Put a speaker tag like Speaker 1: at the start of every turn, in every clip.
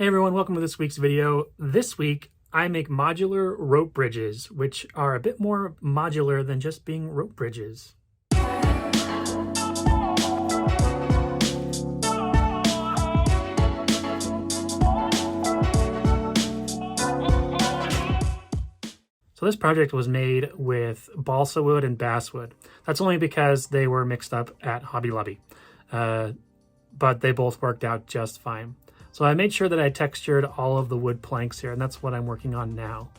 Speaker 1: Hey everyone, welcome to this week's video. This week, I make modular rope bridges, which are a bit more modular than just being rope bridges. So this project was made with balsa wood and basswood. That's only because they were mixed up at Hobby Lobby, but they both worked out just fine. So I made sure that I textured all of the wood planks here, and that's what I'm working on now.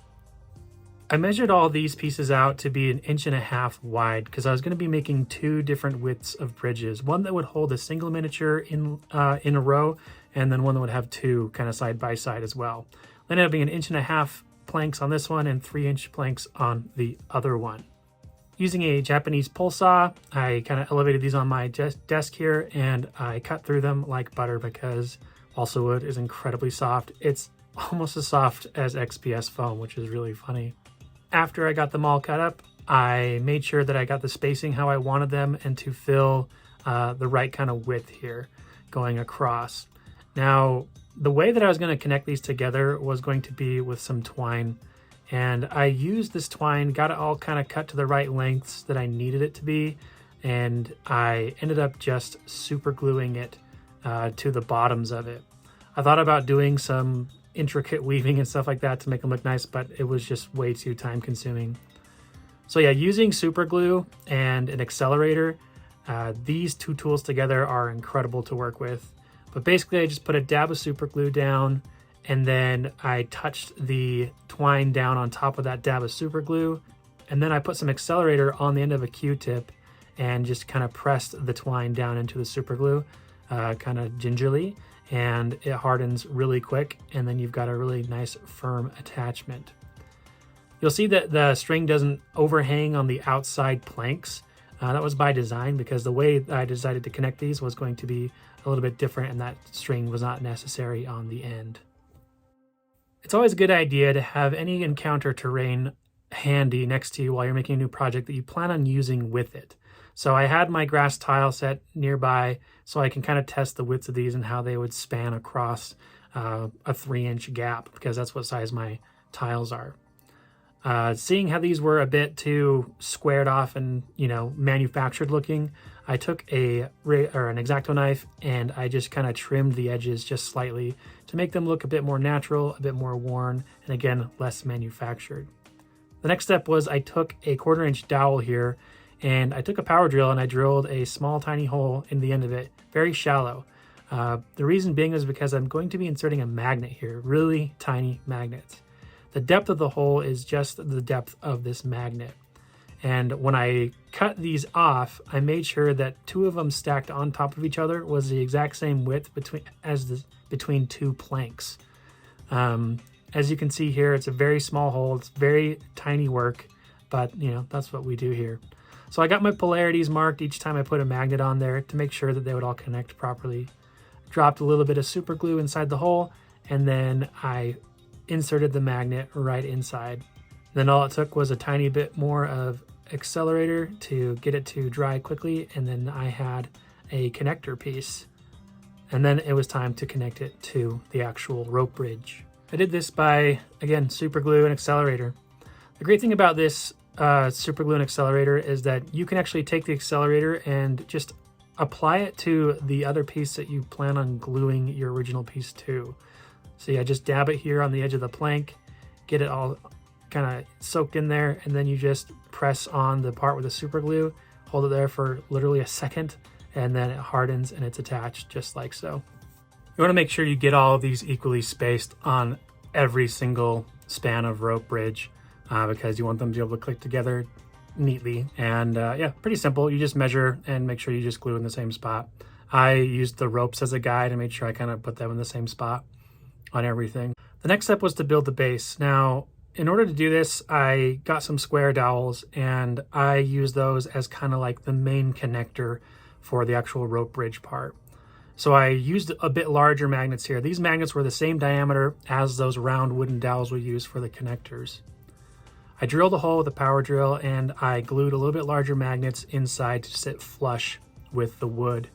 Speaker 1: I measured all these pieces out to be 1.5 inches wide because I was going to be making two different widths of bridges. One that would hold a single miniature in a row, and then one that would have two kind of side by side as well. Then it ended up being 1.5 inch planks on this one and 3-inch planks on the other one. Using a Japanese pole saw, I kind of elevated these on my desk here, and I cut through them like butter because balsa wood is incredibly soft. It's almost as soft as XPS foam, which is really funny. After I got them all cut up, I made sure that I got the spacing how I wanted them and to fill the right kind of width here going across. Now, the way that I was going to connect these together was going to be with some twine. And I used this twine, got it all kind of cut to the right lengths that I needed it to be. And I ended up just super gluing it to the bottoms of it. I thought about doing some intricate weaving and stuff like that to make them look nice, but it was just way too time consuming. So yeah, using super glue and an accelerator, these two tools together are incredible to work with. But basically I just put a dab of super glue down, and then I touched the twine down on top of that dab of super glue, and then I put some accelerator on the end of a Q-tip and just kind of pressed the twine down into the super glue kind of gingerly, and it hardens really quick, and then you've got a really nice firm attachment. You'll see that the string doesn't overhang on the outside planks. That was by design because the way I decided to connect these was going to be a little bit different, and that string was not necessary on the end. It's always a good idea to have any encounter terrain handy next to you while you're making a new project that you plan on using with it. So I had my grass tile set nearby so I can kind of test the widths of these and how they would span across a 3-inch gap, because that's what size my tiles are. Seeing how these were a bit too squared off and, manufactured looking, I took an X-Acto knife and I just kind of trimmed the edges just slightly to make them look a bit more natural, a bit more worn, and again, less manufactured. The next step was I took a 1/4 inch dowel here, and I took a power drill and I drilled a small tiny hole in the end of it, very shallow. The reason being is because I'm going to be inserting a magnet here, really tiny magnets. The depth of the hole is just the depth of this magnet. And when I cut these off, I made sure that 2 of them stacked on top of each other was the exact same width between 2 planks. As you can see here, it's a very small hole. It's very tiny work, but that's what we do here. So I got my polarities marked each time I put a magnet on there to make sure that they would all connect properly. Dropped a little bit of super glue inside the hole, and then I inserted the magnet right inside. Then all it took was a tiny bit more of accelerator to get it to dry quickly, and then I had a connector piece. And then it was time to connect it to the actual rope bridge. I did this by, again, super glue and accelerator. The great thing about this super glue and accelerator is that you can actually take the accelerator and just apply it to the other piece that you plan on gluing your original piece to. So yeah, just dab it here on the edge of the plank, get it all kind of soaked in there, and then you just press on the part with the super glue, hold it there for literally a second, and then it hardens and it's attached just like so. You want to make sure you get all of these equally spaced on every single span of rope bridge because you want them to be able to click together neatly. And yeah, pretty simple. You just measure and make sure you just glue in the same spot. I used the ropes as a guide and made sure I kind of put them in the same spot on everything. The next step was to build the base. Now, in order to do this, I got some square dowels and I used those as kind of like the main connector for the actual rope bridge part. So I used a bit larger magnets here. These magnets were the same diameter as those round wooden dowels we use for the connectors. I drilled a hole with a power drill and I glued a little bit larger magnets inside to sit flush with the wood.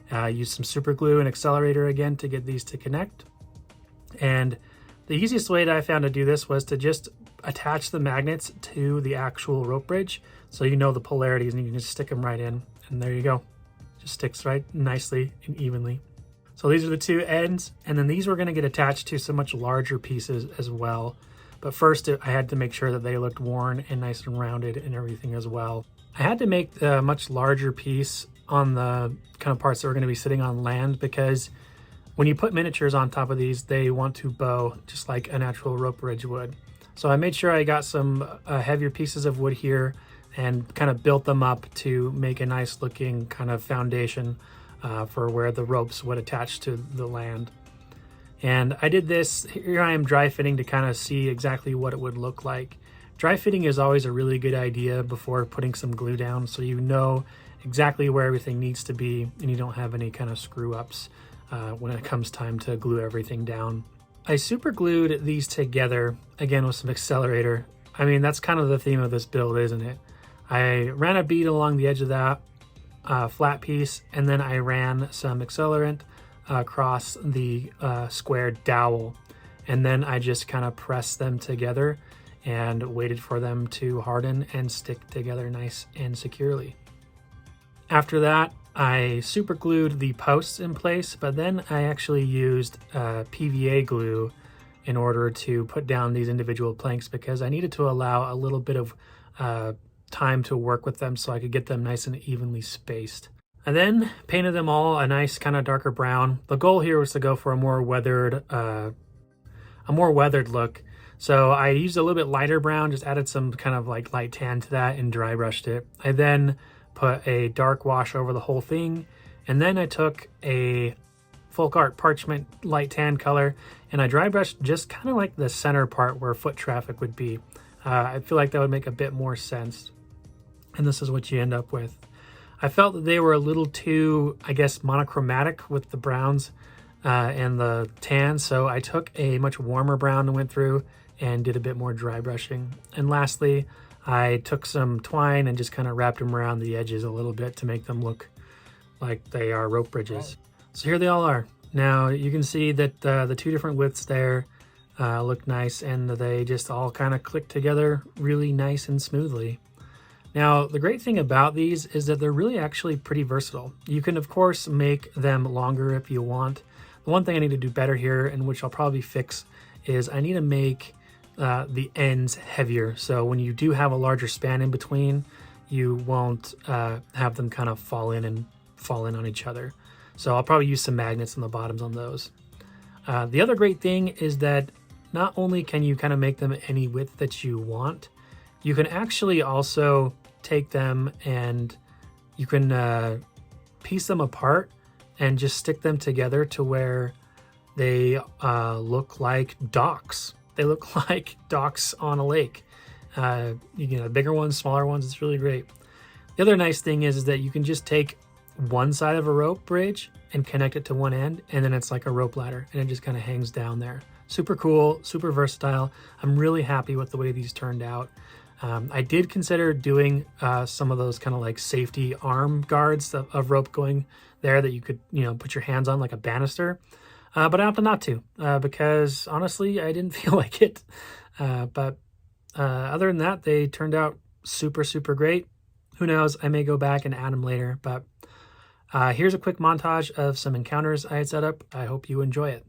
Speaker 1: Used some super glue and accelerator again to get these to connect. And the easiest way that I found to do this was to just attach the magnets to the actual rope bridge, so you know the polarities, and you can just stick them right in, and there you go. Just sticks right nicely and evenly. So these are the two ends, and then these were going to get attached to some much larger pieces as well. But first I had to make sure that they looked worn and nice and rounded and everything as well. I had to make a much larger piece on the kind of parts that were going to be sitting on land, because when you put miniatures on top of these, they want to bow just like a natural rope bridge would. So I made sure I got some heavier pieces of wood here and kind of built them up to make a nice looking kind of foundation for where the ropes would attach to the land. And I did this, here I am dry fitting to kind of see exactly what it would look like. Dry fitting is always a really good idea before putting some glue down, so you know exactly where everything needs to be and you don't have any kind of screw ups when it comes time to glue everything down. I super glued these together, again with some accelerator. I mean, that's kind of the theme of this build, isn't it? I ran a bead along the edge of that flat piece, and then I ran some accelerant across the squared dowel. And then I just kind of pressed them together and waited for them to harden and stick together nice and securely. After that, I super glued the posts in place, but then I actually used PVA glue in order to put down these individual planks, because I needed to allow a little bit of time to work with them so I could get them nice and evenly spaced. I then painted them all a nice kind of darker brown. The goal here was to go for a more weathered look. So I used a little bit lighter brown, just added some kind of like light tan to that and dry brushed it. I then put a dark wash over the whole thing, and then I took a folk art parchment light tan color and I dry brushed just kind of like the center part where foot traffic would be. I feel like that would make a bit more sense, and this is what you end up with. I felt that they were a little too, I guess, monochromatic with the browns and the tan, so I took a much warmer brown and went through and did a bit more dry brushing. And lastly, I took some twine and just kind of wrapped them around the edges a little bit to make them look like they are rope bridges. So here they all are. Now you can see that the two different widths there look nice, and they just all kind of click together really nice and smoothly. Now, the great thing about these is that they're really actually pretty versatile. You can, of course, make them longer if you want. The one thing I need to do better here, and which I'll probably fix, is I need to make the ends heavier. So when you do have a larger span in between, you won't have them kind of fall in on each other. So I'll probably use some magnets on the bottoms on those. The other great thing is that not only can you kind of make them any width that you want, you can actually also take them and you can piece them apart and just stick them together to where they look like docks. They look like docks on a lake. You know, bigger ones, smaller ones, it's really great. The other nice thing is that you can just take one side of a rope bridge and connect it to one end, and then it's like a rope ladder, and it just kind of hangs down there. Super cool, super versatile. I'm really happy with the way these turned out. I did consider doing some of those kind of like safety arm guards of rope going there that you could, you know, put your hands on like a banister. But I opted not to because honestly, I didn't feel like it. But other than that, they turned out super, super great. Who knows? I may go back and add them later. But here's a quick montage of some encounters I had set up. I hope you enjoy it.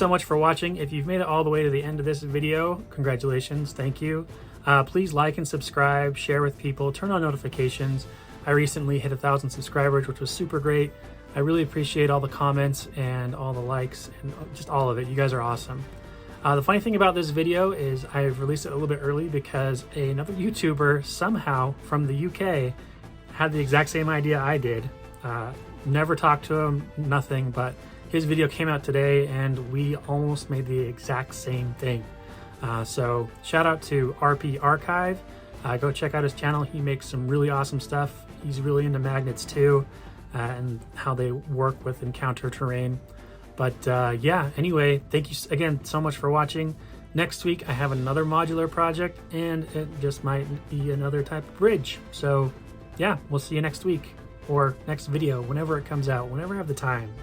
Speaker 1: so much for watching. If you've made it all the way to the end of this video, congratulations, thank you. Please like and subscribe, share with people, turn on notifications. I recently hit 1,000 subscribers, which was super great. I really appreciate all the comments and all the likes and just all of it. You guys are awesome. The funny thing about this video is I've released it a little bit early because another YouTuber somehow from the UK had the exact same idea I did. Never talked to him, nothing, but his video came out today and we almost made the exact same thing. So shout out to RP Archive. Go check out his channel. He makes some really awesome stuff. He's really into magnets too, and how they work with encounter terrain. But yeah, anyway, thank you again so much for watching. Next week I have another modular project, and it just might be another type of bridge. So yeah, we'll see you next week or next video, whenever it comes out, whenever I have the time.